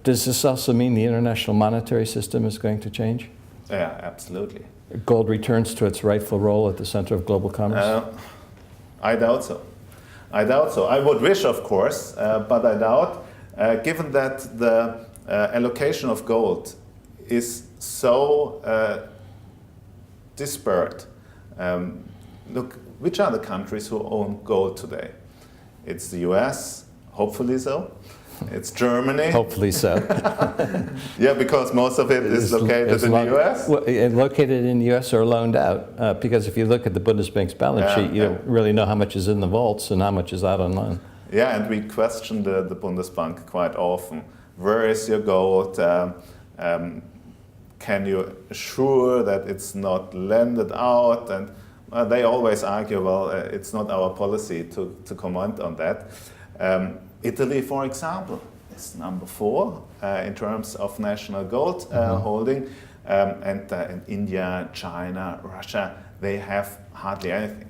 Does this also mean the international monetary system is going to change? Yeah, absolutely. Gold returns to its rightful role at the center of global commerce? I doubt so. I doubt so. I would wish, of course, but I doubt, given that the allocation of gold is so disparate. Look, which are the countries who own gold today? It's the US, hopefully so. It's Germany. Hopefully so. Yeah, because most of it is located in the US. Well, located in the US or loaned out. Because if you look at the Bundesbank's balance sheet, you don't really know how much is in the vaults and how much is out on loan. Yeah, and we question the Bundesbank quite often. Where is your gold? Can you assure that it's not lended out? And they always argue, well, it's not our policy to comment on that. Italy, for example, is number 4 in terms of national gold holding. And India, China, Russia, they have hardly anything.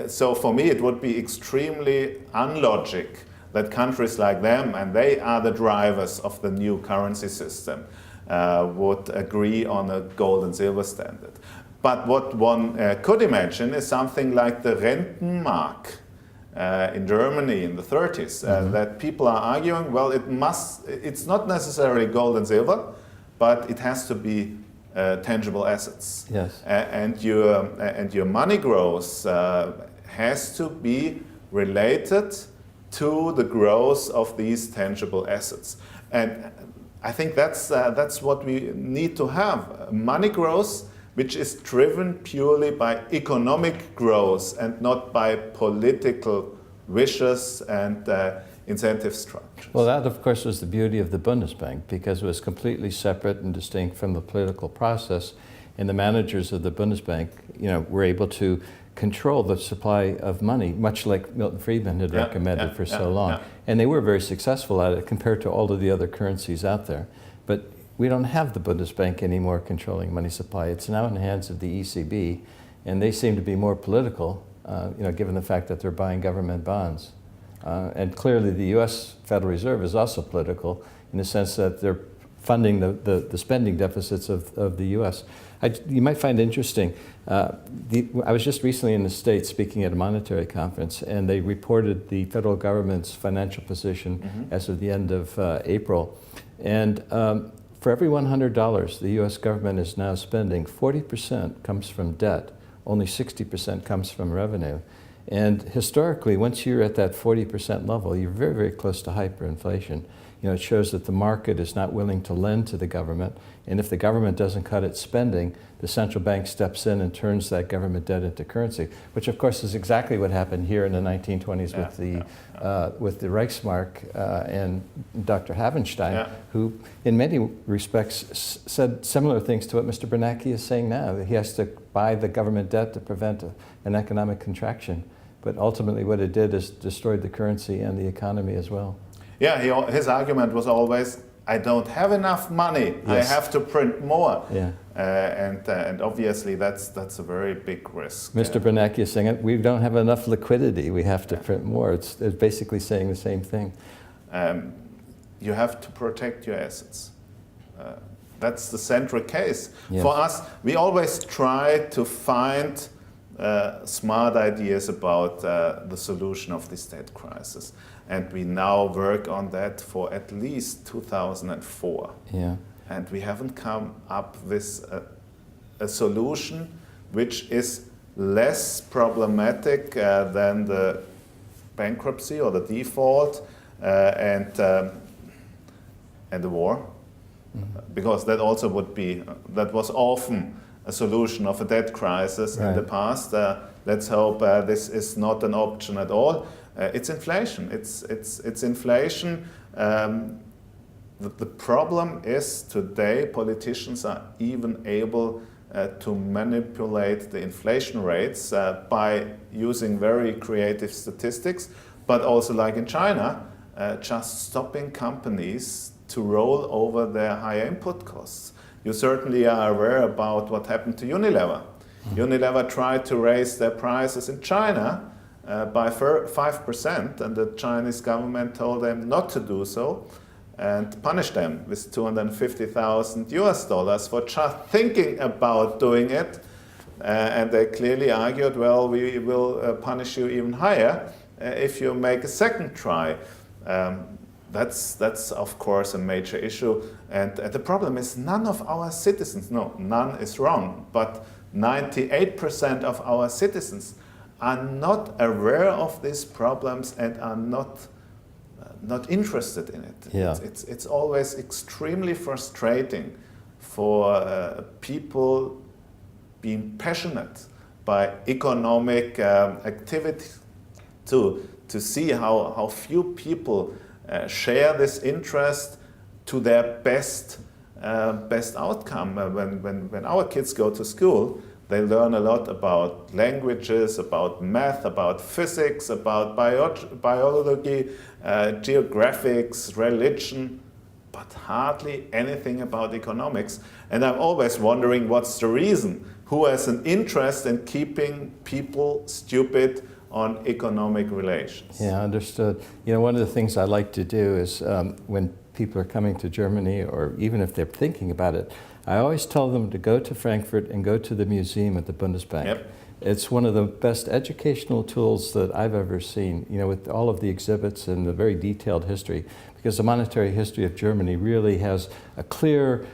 So for me, it would be extremely unlogic that countries like them, and they are the drivers of the new currency system, would agree on a gold and silver standard. But what one could imagine is something like the Rentenmark in Germany in the 30s, that people are arguing, well, it's not necessarily gold and silver, but it has to be tangible assets. Yes. And your money growth has to be related to the growth of these tangible assets. And I think that's what we need to have. Money growth which is driven purely by economic growth and not by political wishes and incentive structures. Well, that, of course, was the beauty of the Bundesbank, because it was completely separate and distinct from the political process, and the managers of the Bundesbank, were able to control the supply of money, much like Milton Friedman had recommended for so long. And they were very successful at it compared to all of the other currencies out there. But we don't have the Bundesbank anymore controlling money supply. It's now in the hands of the ECB, and they seem to be more political, given the fact that they're buying government bonds. And clearly the US Federal Reserve is also political in the sense that they're funding the spending deficits of the US. You might find interesting, I was just recently in the States speaking at a monetary conference, and they reported the federal government's financial position as of the end of April. And for every $100 the US government is now spending, 40% comes from debt, only 60% comes from revenue. And historically, once you're at that 40% level, you're very, very close to hyperinflation. It shows that the market is not willing to lend to the government, and if the government doesn't cut its spending, the central bank steps in and turns that government debt into currency, which of course is exactly what happened here in the 1920s with the Reichsmark and Dr. Havenstein, who in many respects said similar things to what Mr. Bernanke is saying now, that he has to buy the government debt to prevent an economic contraction. But ultimately what it did is destroyed the currency and the economy as well. Yeah, his argument was always, I don't have enough money, yes. I have to print more. Yeah. And obviously that's a very big risk. Mr. Bernanke is saying, we don't have enough liquidity, we have to print more. It's basically saying the same thing. You have to protect your assets. That's the central case. Yes. For us, we always try to find smart ideas about the solution of this debt crisis. And we now work on that for at least 2004. Yeah. And we haven't come up with a solution which is less problematic than the bankruptcy or the default and the war. Because that also would be, that was often a solution of a debt crisis in the past. Let's hope this is not an option at all. It's inflation. It's inflation. The problem is today politicians are even able to manipulate the inflation rates by using very creative statistics, but also like in China, just stopping companies to roll over their higher input costs. You certainly are aware about what happened to Unilever. Unilever tried to raise their prices in China by 5%, and the Chinese government told them not to do so. and punish them with 250,000 US dollars for just thinking about doing it. And they clearly argued, well, we will punish you even higher if you make a second try. That's of course a major issue. And the problem is none of our citizens, no, none is wrong, but 98% of our citizens are not aware of these problems and are not interested in it. Yeah. It's always extremely frustrating for people being passionate by economic activity to see how few people share this interest to their best outcome. When our kids go to school, they learn a lot about languages, about math, about physics, about biology, geographics, religion, but hardly anything about economics. And I'm always wondering what's the reason. Who has an interest in keeping people stupid on economic relations? Yeah, understood. You know, one of the things I like to do is when people are coming to Germany, or even if they're thinking about it, I always tell them to go to Frankfurt and go to the museum at the Bundesbank. Yep. It's one of the best educational tools that I've ever seen, you know, with all of the exhibits and the very detailed history, because the monetary history of Germany really has a clear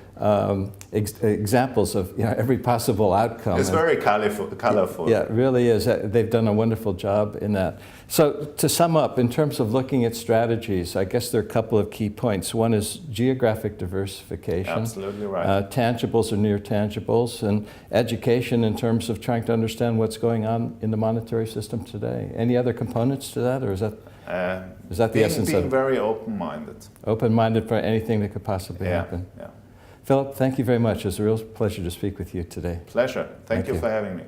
examples of, you know, every possible outcome. It's very colorful. Yeah, it really is. They've done a wonderful job in that. So to sum up, in terms of looking at strategies, I guess there are a couple of key points. One is geographic diversification. Absolutely right. Tangibles or near tangibles, and education in terms of trying to understand what's going on in the monetary system today. Any other components to that, or is that the essence of it? Being very open-minded. Open-minded for anything that could possibly happen. Yeah. Philip, thank you very much. It was a real pleasure to speak with you today. Pleasure. Thank you for having me.